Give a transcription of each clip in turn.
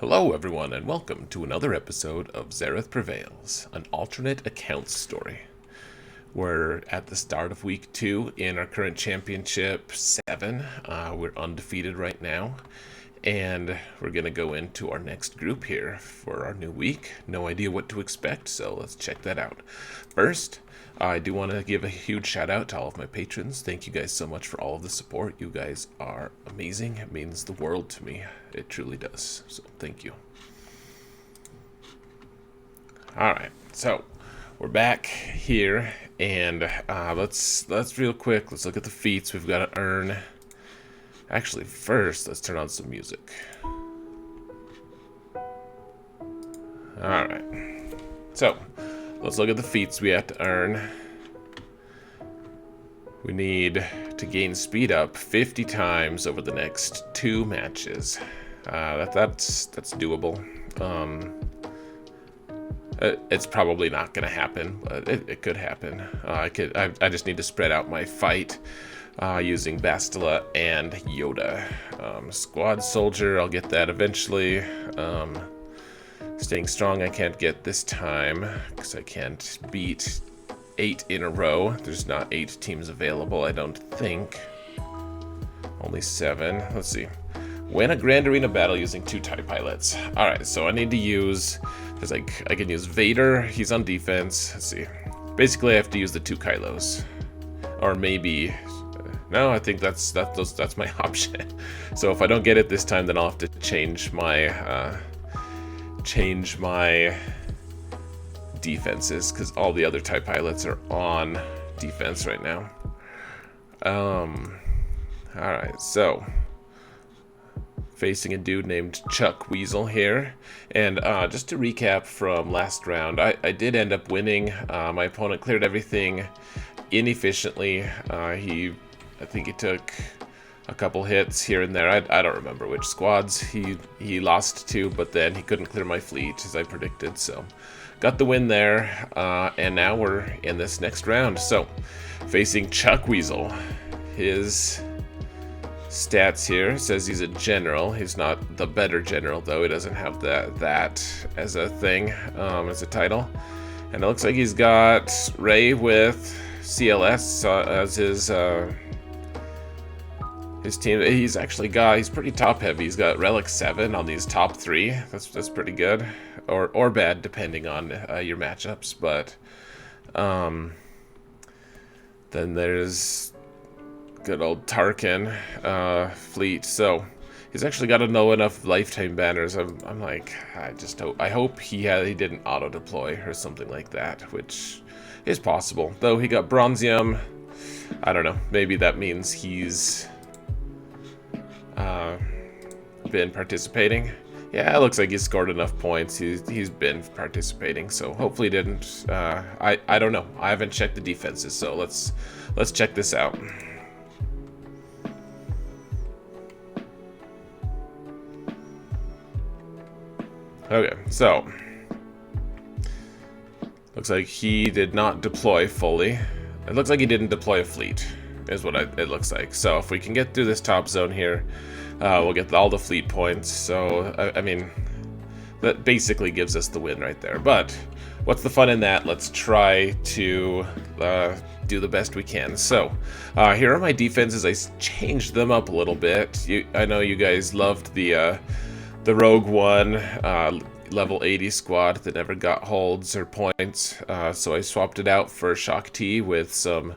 Hello everyone and welcome to another episode of Xaereth Prevails, an alternate accounts story. We're at the start of week 2 in our current championship 7. We're undefeated right now, and we're going to go into our next group here for our new week. No idea what to expect, so let's check that out. First, I do want to give a huge shout out to all of my patrons. Thank you guys so much for all of the support. You guys are amazing. It means the world to me. It truly does. So thank you. Alright, so we're back here, and let's real quick, let's look at the feats we've got to earn. Actually, first, let's turn on some music. Alright, so let's look at the feats we have to earn. We need to gain speed up 50 times over the next 2 matches. That's doable. It's probably not going to happen, but it could happen. I just need to spread out my fight using Bastila and Yoda. Squad Soldier, I'll get that eventually. Staying Strong I can't get this time because I can't beat 8 in a row. There's not 8 teams available, I don't think. Only 7. Let's see. Win a Grand Arena battle using 2 TIE pilots. Alright, so I need to use... Because I can use Vader, he's on defense. Let's see. Basically, I have to use the 2 Kylos. Or maybe... No, I think that's my option. So if I don't get it this time, then I'll have to change my defenses, because all the other TIE pilots are on defense right now. Alright, so... Facing a dude named Chuck Weasel here. And just to recap from last round, I did end up winning. My opponent cleared everything inefficiently. I think he took a couple hits here and there. I don't remember which squads he lost to, but then he couldn't clear my fleet as I predicted. So got the win there, and now we're in this next round. So facing Chuck Weasel, his stats here says he's a general. He's not the better general though. He doesn't have that as a thing, as a title. And it looks like he's got Rey with CLS as his team. He's pretty top heavy. He's got Relic 7 on these top 3. That's pretty good, or bad depending on your matchups. But then there's good old Tarkin fleet. So he's actually got to know enough lifetime banners. I'm like, I hope he didn't auto deploy or something like that, which is possible. Though he got Bronzium, I don't know. Maybe that means he's been participating. Yeah, it looks like he's scored enough points. He's been participating, so hopefully he didn't. I don't know. I haven't checked the defenses, so let's check this out. Okay, so looks like he did not deploy fully. It looks like he didn't deploy a fleet, is what it looks like. So if we can get through this top zone here, we'll get all the fleet points. So I mean, that basically gives us the win right there. But what's the fun in that? Let's try to do the best we can. So here are my defenses. I changed them up a little bit. I know you guys loved the Rogue One level 80 squad that never got holds or points, so I swapped it out for Shock T with some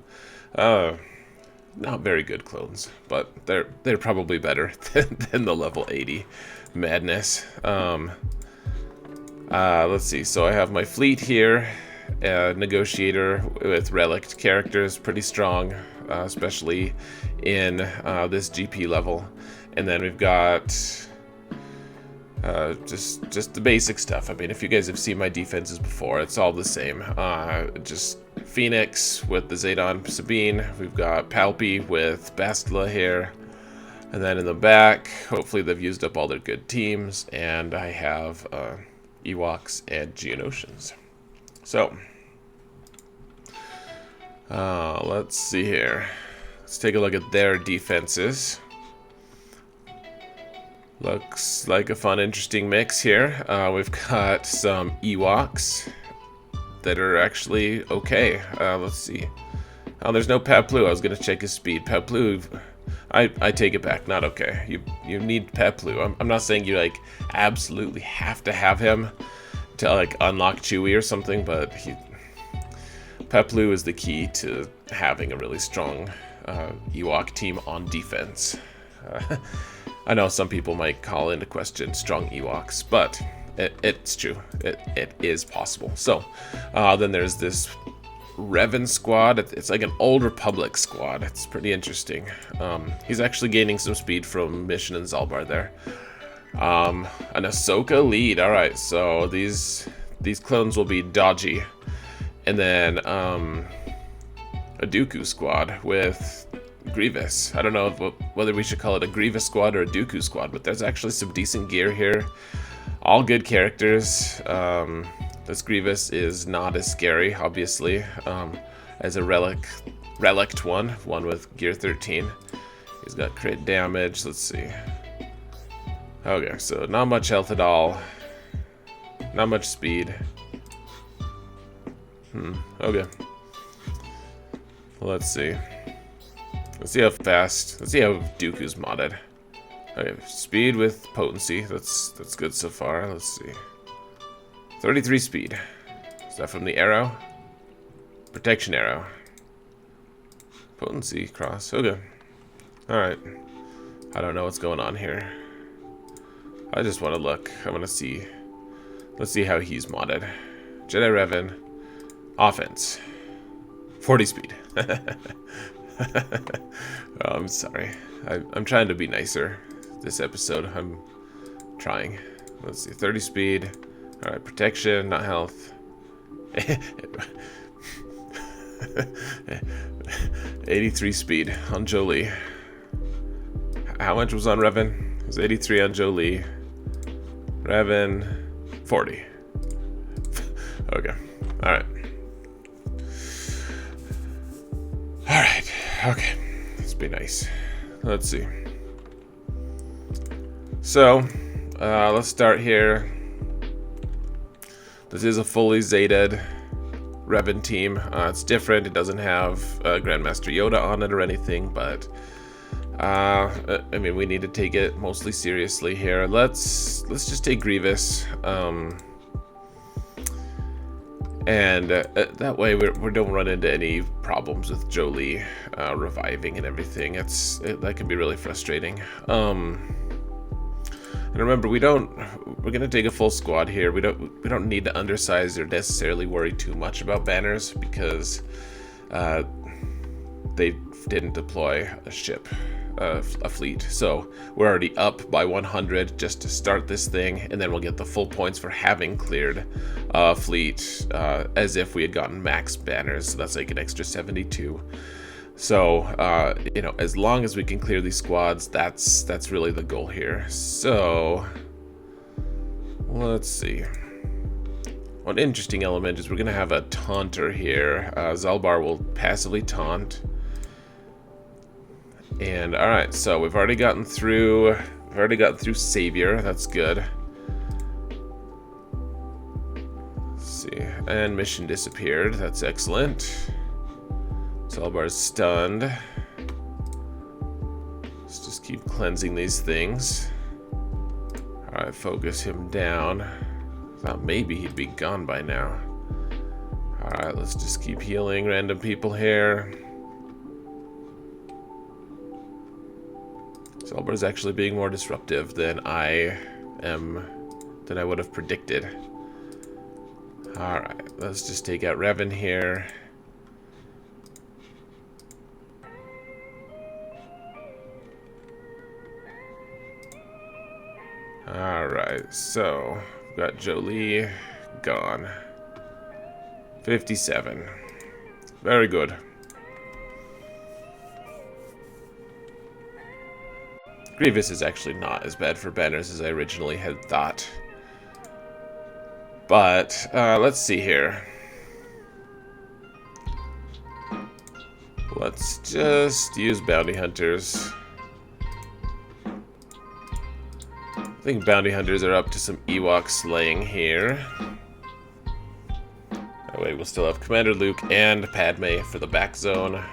not very good clones, but they're probably better than the level 80 madness. Let's see, so I have my fleet here, negotiator with relic characters, pretty strong, especially in this GP level, and then we've got just the basic stuff. I mean, if you guys have seen my defenses before, it's all the same. Just Phoenix with the Zedon Sabine. We've got Palpy with Bastila here. And then in the back, hopefully they've used up all their good teams. And I have Ewoks and Geonosians. So, let's see here. Let's take a look at their defenses. Looks like a fun, interesting mix here. We've got some Ewoks that are actually okay. Let's see. Oh, there's no Paplu. I was gonna check his speed. Paplu, I take it back. Not okay. You need Paplu. I'm not saying you like absolutely have to have him to like unlock Chewie or something, but Paplu is the key to having a really strong Ewok team on defense. I know some people might call into question strong Ewoks, but it's true. It is possible. So then there's this Revan squad. It's like an old Republic squad. It's pretty interesting. He's actually gaining some speed from Mission and Zalbar there. An Ahsoka lead. All right, so these clones will be dodgy, and then a Dooku squad with Grievous. I don't know whether we should call it a Grievous squad or a Dooku squad, but there's actually some decent gear here. All good characters. This Grievous is not as scary, obviously, as a relict one with gear 13. He's got crit damage. Let's see. Okay, so not much health at all. Not much speed. Okay. Let's see. Let's see how fast. Let's see how Dooku's modded. Okay, speed with potency. That's good so far. Let's see. 33 speed. Is that from the arrow? Protection arrow. Potency cross. Okay. Alright. I don't know what's going on here. I just want to look. I want to see. Let's see how he's modded. Jedi Revan. Offense. 40 speed. Oh, I'm sorry. I'm trying to be nicer this episode. I'm trying. Let's see. 30 speed. Alright, protection, not health. 83 speed on Jolie. How much was on Revan? It was 83 on Jolie. Revan, 40. Okay. Alright. Alright. Okay. Let's be nice. Let's see. So, let's start here. This is a fully Zated Revan team. It's different. It doesn't have Grandmaster Yoda on it or anything, but I mean, we need to take it mostly seriously here. Let's just take Grievous, and that way we don't run into any problems with Jolie reviving and everything. That can be really frustrating. And remember, we're gonna take a full squad here. We don't need to undersize or necessarily worry too much about banners because they didn't deploy a ship, a fleet. So we're already up by 100 just to start this thing, and then we'll get the full points for having cleared a fleet as if we had gotten max banners. So that's like an extra 72. So, you know, as long as we can clear these squads, that's really the goal here. So, let's see. One interesting element is we're going to have a taunter here. Zalbar will passively taunt. And, alright, so we've already gotten through Savior. That's good. Let's see. And mission disappeared. That's excellent. Zalbar's stunned. Let's just keep cleansing these things. Alright, focus him down. Thought maybe he'd be gone by now. Alright, let's just keep healing random people here. Zalbar's actually being more disruptive than I would have predicted. Alright, let's just take out Revan here. Alright, so we've got Jolie gone. 57. Very good. Grievous is actually not as bad for banners as I originally had thought. But, let's see here. Let's just use bounty hunters. I think bounty hunters are up to some Ewok slaying here. That way we'll still have Commander Luke and Padme for the back zone.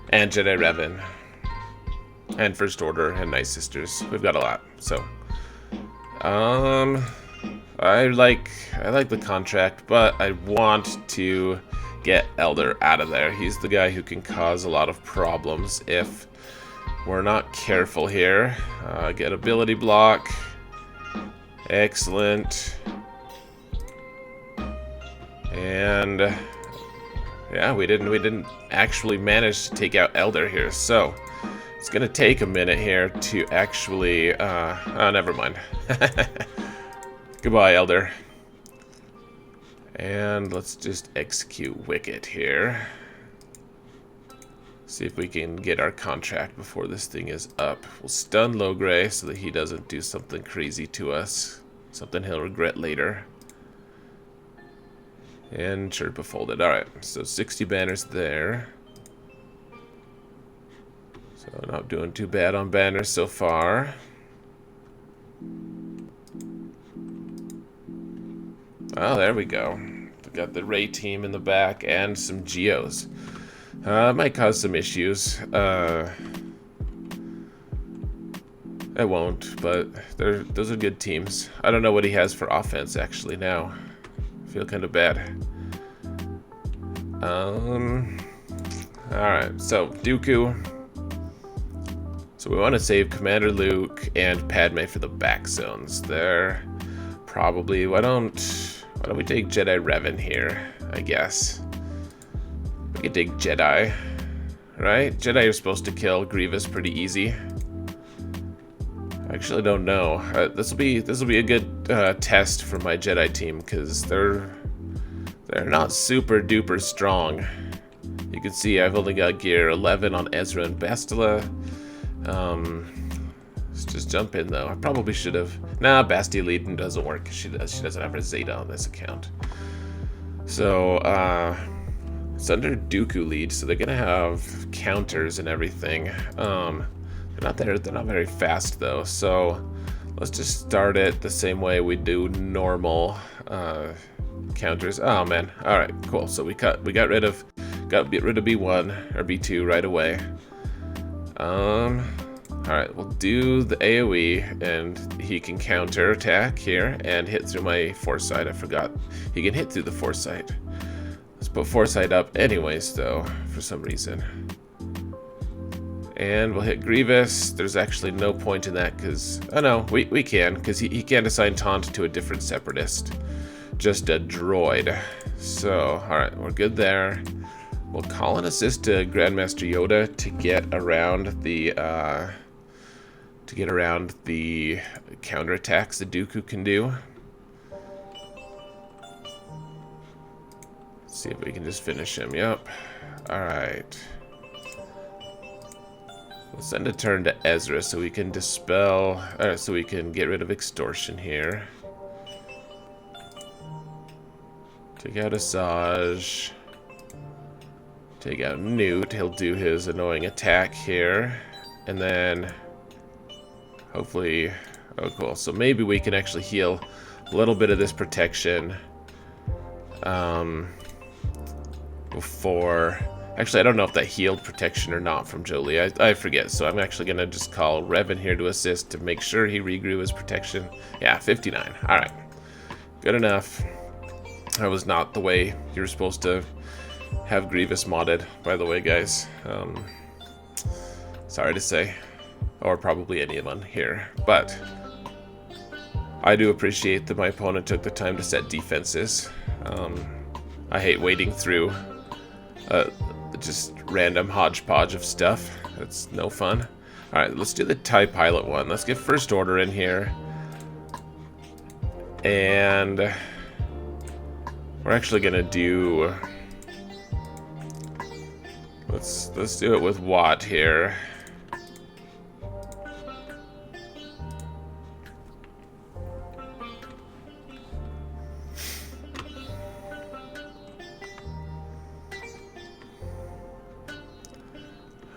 And Jedi Revan. And First Order and Night Sisters. We've got a lot, so. I like the contract, but I want to get Elder out of there. He's the guy who can cause a lot of problems if we're not careful here. Get ability block. Excellent. And yeah, we didn't actually manage to take out Elder here, so it's gonna take a minute here to actually oh, never mind. Goodbye, Elder. And let's just execute Wicket here. See if we can get our contract before this thing is up. We'll stun Logray so that he doesn't do something crazy to us. Something he'll regret later. And Chirpa folded. Alright, so 60 banners there. So not doing too bad on banners so far. Oh, there we go. We got the Ray team in the back and some Geos. Might cause some issues. It won't, but those are good teams. I don't know what he has for offense actually now. I feel kind of bad. Alright, so Dooku. So we want to save Commander Luke and Padme for the back zones. They're probably why don't we take Jedi Revan here, I guess. We could take Jedi, right? Jedi are supposed to kill Grievous pretty easy. I actually don't know. This will be a good test for my Jedi team because they're not super duper strong. You can see I've only got gear 11 on Ezra and Bastila. Let's just jump in though. I probably should have. Nah, Basti leading doesn't work. She doesn't have her Zeta on this account. So it's under Dooku lead, so they're gonna have counters and everything. They're not very fast though. So let's just start it the same way we do normal counters. Oh man. All right, cool. So we got rid of B1 or B2 right away. Alright, we'll do the AoE, and he can counter attack here and hit through my foresight. I forgot he can hit through the foresight. Let's put foresight up anyways, though, for some reason. And we'll hit Grievous. There's actually no point in that because, oh no, we can, because he can't assign taunt to a different separatist, just a droid. So, alright, we're good there. We'll call an assist to Grandmaster Yoda to get around the counterattacks that Dooku can do. Let's see if we can just finish him. Yep. Alright. We'll send a turn to Ezra so we can dispel, so we can get rid of extortion here. Take out Asajj. Take out Newt. He'll do his annoying attack here. And then hopefully, oh cool, so maybe we can actually heal a little bit of this protection before, actually I don't know if that healed protection or not from Jolie, I forget, so I'm actually gonna just call Revan here to assist to make sure he regrew his protection. Yeah, 59, alright, good enough. That was not the way you were supposed to have Grievous modded, by the way, guys. Sorry to say. Or probably anyone here. But I do appreciate that my opponent took the time to set defenses. I hate wading through just random hodgepodge of stuff. That's no fun. Alright, let's do the TIE Pilot one. Let's get First Order in here. And we're actually gonna do... Let's do it with Watt here.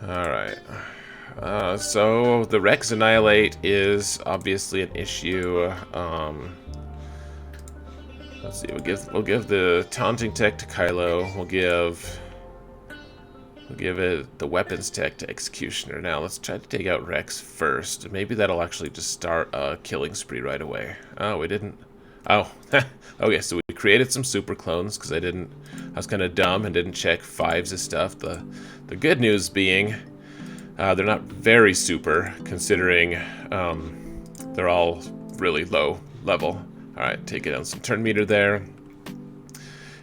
Alright. So the Rex Annihilate is obviously an issue. Let's see. We'll give the taunting tech to Kylo. We'll give it the weapons tech to Executioner. Now let's try to take out Rex first. Maybe that'll actually just start a killing spree right away. Oh, we didn't. Oh, okay. So we created some super clones because I was kind of dumb and didn't check Fives' stuff. The good news being, they're not very super considering they're all really low level. All right, take it on some turn meter there.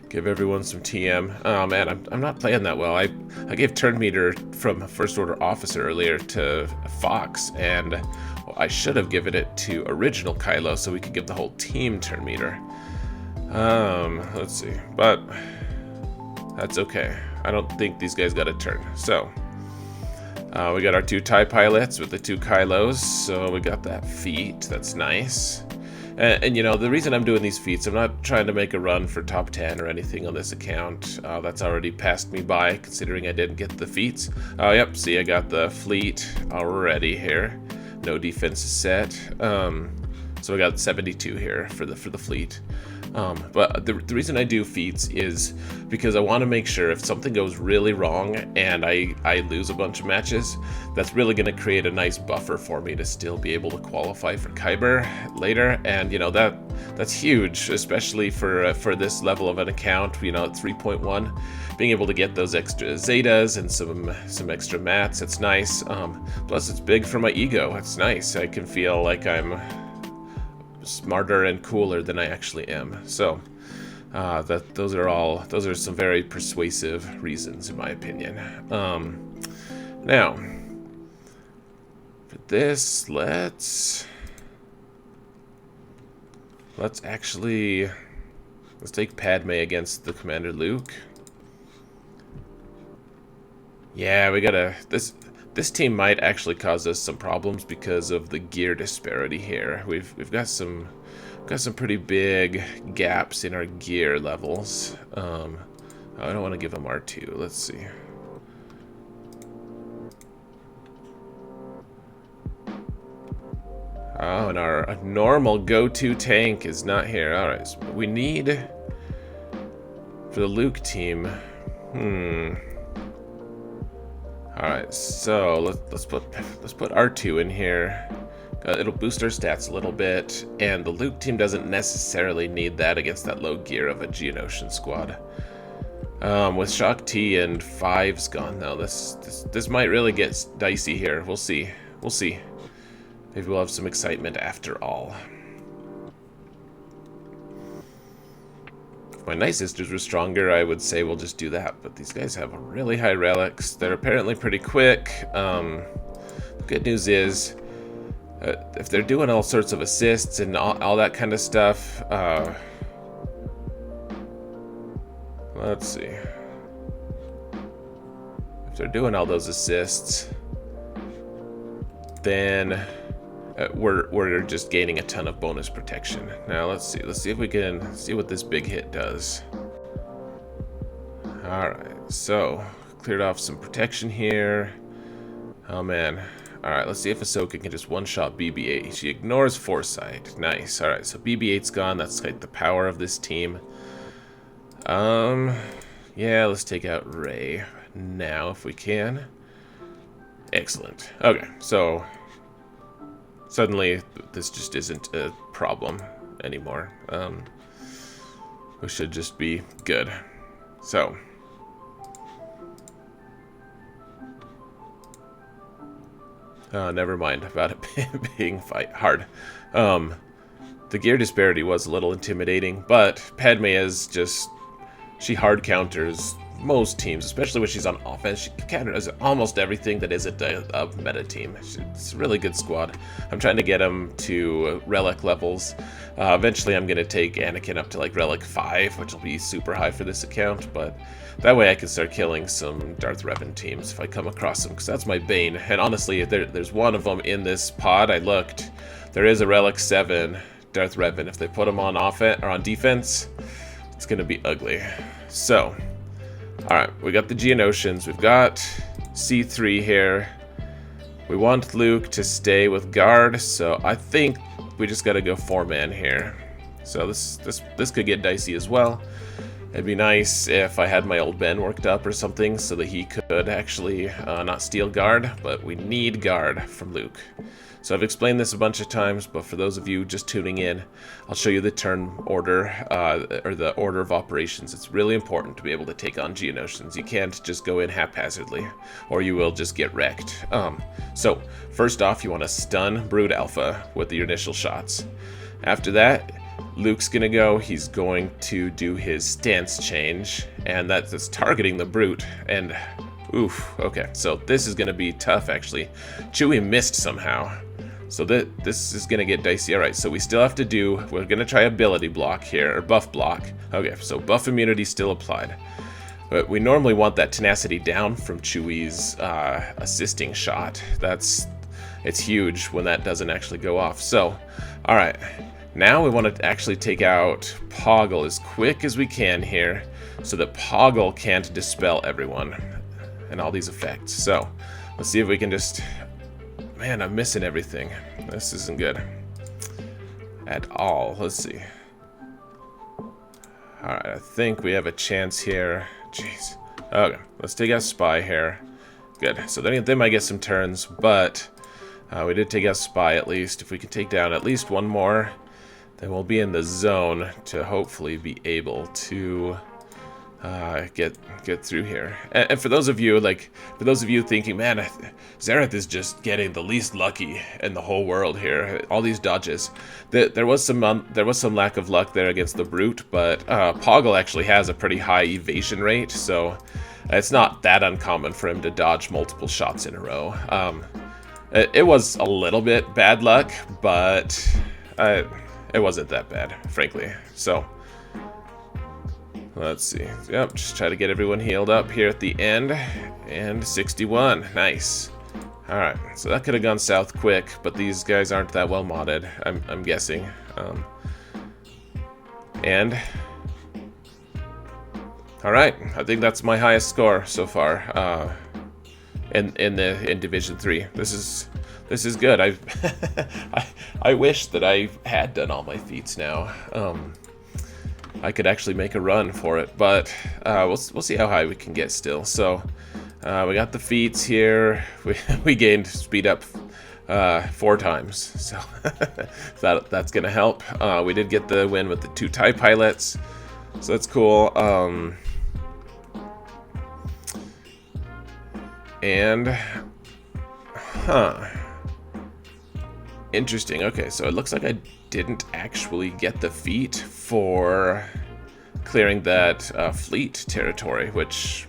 Give everyone some TM. Oh man, I'm not playing that well. I gave turn meter from First Order Officer earlier to Fox, and I should have given it to original Kylo so we could give the whole team turn meter. Let's see, but that's okay. I don't think these guys got a turn. So we got our 2 TIE pilots with the 2 Kylos, so we got that feat. That's nice. And you know, the reason I'm doing these feats, I'm not trying to make a run for top 10 or anything on this account. That's already passed me by, considering I didn't get the feats. Yep, see, I got the fleet already here. No defense set. So I got 72 here for the fleet. But the reason I do feats is because I want to make sure if something goes really wrong and I lose a bunch of matches, that's really going to create a nice buffer for me to still be able to qualify for Kyber later. And you know, that's huge, especially for this level of an account. You know, at 3.1, being able to get those extra Zetas and some extra mats, it's nice. Plus, it's big for my ego. It's nice. I can feel like I'm smarter and cooler than I actually am. So those are some very persuasive reasons in my opinion. Now for this, let's take Padme against the Commander Luke. Yeah, we gotta this team might actually cause us some problems because of the gear disparity here. We've got some pretty big gaps in our gear levels. I don't want to give them R2. Let's see. Oh, and our normal go-to tank is not here. All right, so we need for the Luke team. All right, so let's put R2 in here. It'll boost our stats a little bit, and the Luke team doesn't necessarily need that against that low gear of a Geonosian squad. With Shock T and Fives gone though, this might really get dicey here. We'll see. Maybe we'll have some excitement after all. If my Night Sisters were stronger, I would say we'll just do that. But these guys have really high relics. They're apparently pretty quick. The good news is, if they're doing all sorts of assists and all that kind of stuff, let's see. If they're doing all those assists, then we're just gaining a ton of bonus protection. Now let's see if we can see what this big hit does. Alright, so cleared off some protection here. Oh man. Alright, let's see if Ahsoka can just one-shot BB-8. She ignores Foresight. Nice. Alright, so BB-8's gone. That's like the power of this team. Yeah, let's take out Rey now if we can. Excellent. Okay, so suddenly this just isn't a problem anymore. We should just be good. So never mind about it being hard. The gear disparity was a little intimidating, but Padme is just, she hard counters most teams, especially when she's on offense. She counters almost everything that isn't a meta team. It's a really good squad. I'm trying to get them to relic levels. Eventually I'm going to take Anakin up to like relic 5, which will be super high for this account, but that way I can start killing some Darth Revan teams if I come across them, because that's my bane. And honestly, there's one of them in this pod. I looked. There is a relic 7 Darth Revan. If they put him on offense or on defense, it's going to be ugly. So alright, we got the Geonosians, we've got C3 here. We want Luke to stay with guard, so I think we just got to go 4-man here. So this could get dicey as well. It'd be nice if I had my old Ben worked up or something so that he could actually not steal guard, but we need guard from Luke. So I've explained this a bunch of times, but for those of you just tuning in, I'll show you the turn order, or the order of operations. It's really important to be able to take on Geonosians. You can't just go in haphazardly, or you will just get wrecked. So first off, you want to stun Brood Alpha with your initial shots. After that, Luke's gonna go, he's going to do his stance change, and that's targeting the Brute, and oof, okay, so this is gonna be tough actually. Chewie missed somehow, so this is gonna get dicey. Alright, so we still have to do, we're gonna try ability block here, or buff block. Okay, so buff immunity still applied. But we normally want that tenacity down from Chewie's assisting shot. It's huge when that doesn't actually go off. So, alright. Now we want to actually take out Poggle as quick as we can here so that Poggle can't dispel everyone and all these effects. So let's see if we can just... Man, I'm missing everything. This isn't good at all. Let's see. Alright, I think we have a chance here. Jeez. Okay, let's take out Spy here. Good. So they might get some turns, but we did take out Spy at least. If we can take down at least one more, then we'll be in the zone to hopefully be able to get through here. And for those of you thinking, man, Xaereth is just getting the least lucky in the whole world here. All these dodges. There was some lack of luck there against the Brute, but Poggle actually has a pretty high evasion rate, so it's not that uncommon for him to dodge multiple shots in a row. It was a little bit bad luck, but it wasn't that bad, frankly. So, let's see. Yep, just try to get everyone healed up here at the end. And 61. Nice. Alright, so that could have gone south quick, but these guys aren't that well modded, I'm guessing. Alright, I think that's my highest score so far in Division 3. This is good. I wish that I had done all my feats now. I could actually make a run for it, but we'll see how high we can get still. So we got the feats here. We gained speed up 4 times, so that's gonna help. We did get the win with the 2 TIE pilots, so that's cool. Interesting. Okay, so it looks like I didn't actually get the feat for clearing that fleet territory, which,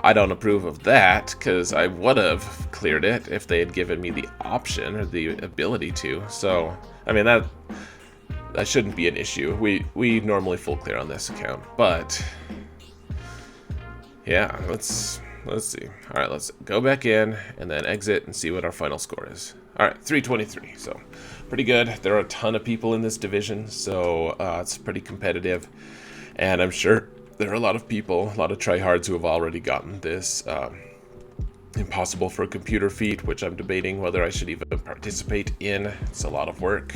I don't approve of that, because I would have cleared it if they had given me the option or the ability to. So, I mean, that shouldn't be an issue. We normally full clear on this account, but yeah, let's see. All right, let's go back in and then exit and see what our final score is. All right, 323. So pretty good. There are a ton of people in this division, so it's pretty competitive. And I'm sure there are a lot of people, a lot of tryhards who have already gotten this impossible for a computer feat, which I'm debating whether I should even participate in. It's a lot of work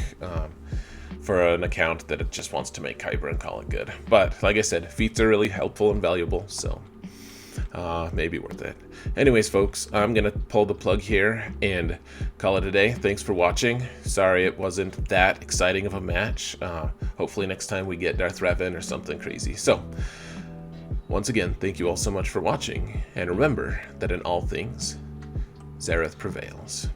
for an account that it just wants to make Kyber and call it good. But like I said, feats are really helpful and valuable, so maybe worth it. Anyways, folks, I'm gonna pull the plug here and call it a day. Thanks for watching. Sorry it wasn't that exciting of a match. Hopefully next time we get Darth Revan or something crazy. So once again, thank you all so much for watching, and remember that in all things, Xaereth prevails.